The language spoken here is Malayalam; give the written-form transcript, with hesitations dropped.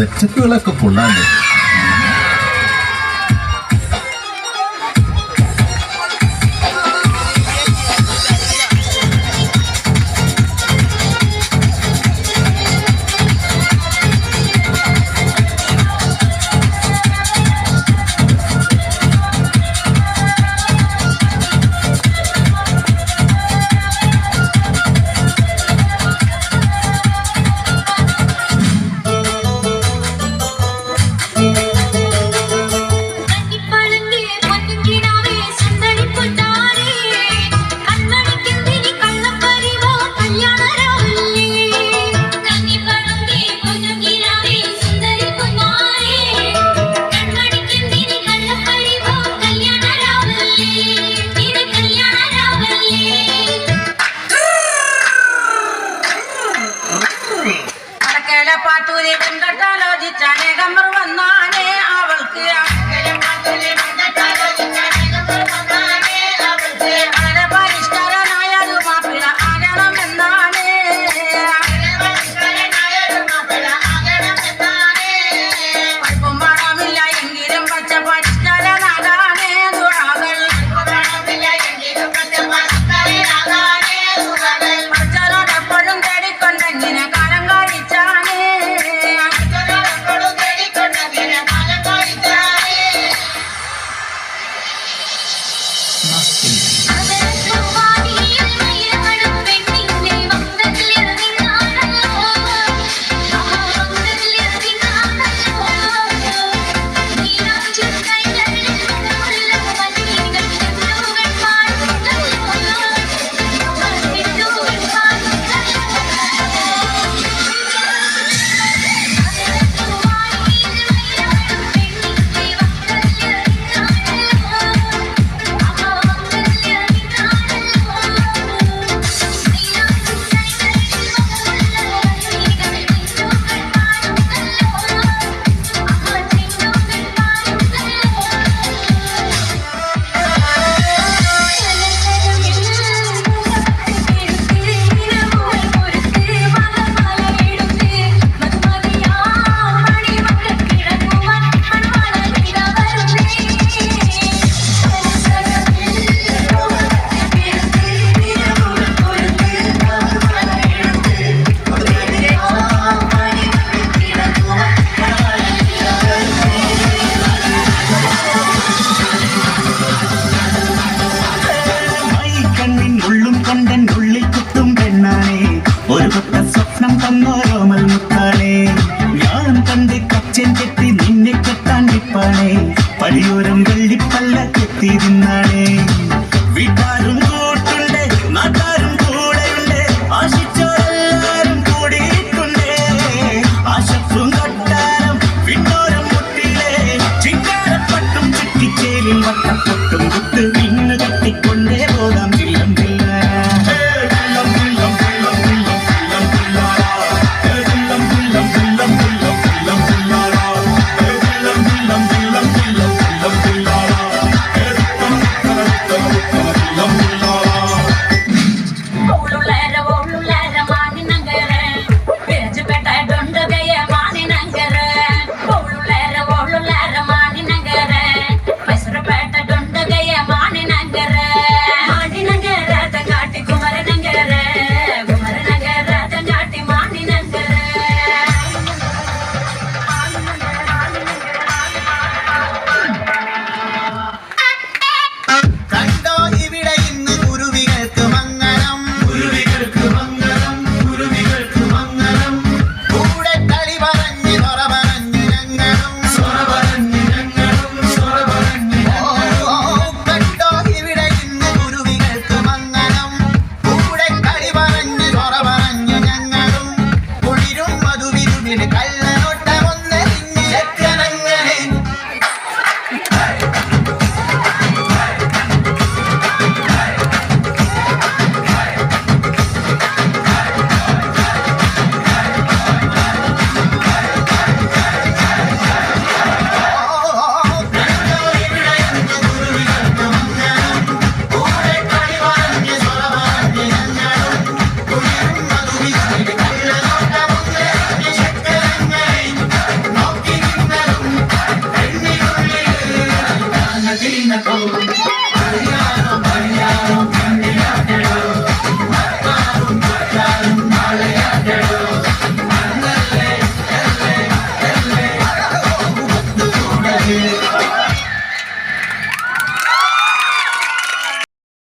സെറ്റപ്പുകളൊക്കെ കൊള്ളാണ്ട്. പാട്ടൂരി വെങ്കട്ടാലോചിച്ചനേകമ്പർ വന്നാനേ അവൾക്ക് വളരെ പരിഷ്കരനായൊരു മാപ്പിള ആകണമെന്നാണ്. അല്പം പണമില്ല എങ്കിലും പച്ച പരിഷ്കരനാകാനേ ദുരാകൾ അച്ഛനോടെപ്പോഴും തേടിക്കൊണ്ടെങ്ങനെ കാലം കഴിച്ചാണ്. ഒരു പട്ട സ്വപ്നം തന്നോരോമൽ മുത്താണേ ഞാൻ കണ്ട് കച്ചൻ കെട്ടി നിന്നെ കെട്ടാൻ നിപ്പാണേ പടിയോരം വെള്ളിപ്പല്ല കെത്തി തിന്നാണേ വീട്ടാരും കൂട്ടുണ്ട് നാട്ടാരും കൂടെയുണ്ട് ആശിച്ചോരെല്ലാരും കൂടിയിട്ടുണ്ടേ ആശപ്പും കൊട്ടാരം വിണ്ണോരം മുട്ടിലേ ചിങ്കാരപ്പട്ടും ചുറ്റിച്ചേലിൽ വട്ടപ്പൊട്ടും കുത്ത് വിണ്ണ് കെട്ടിക്കൊണ്ടേ പോകാം ചില്ലം ചില്ല Love തകതിമിന്നതോ അറിയാനോ അറിയാനോ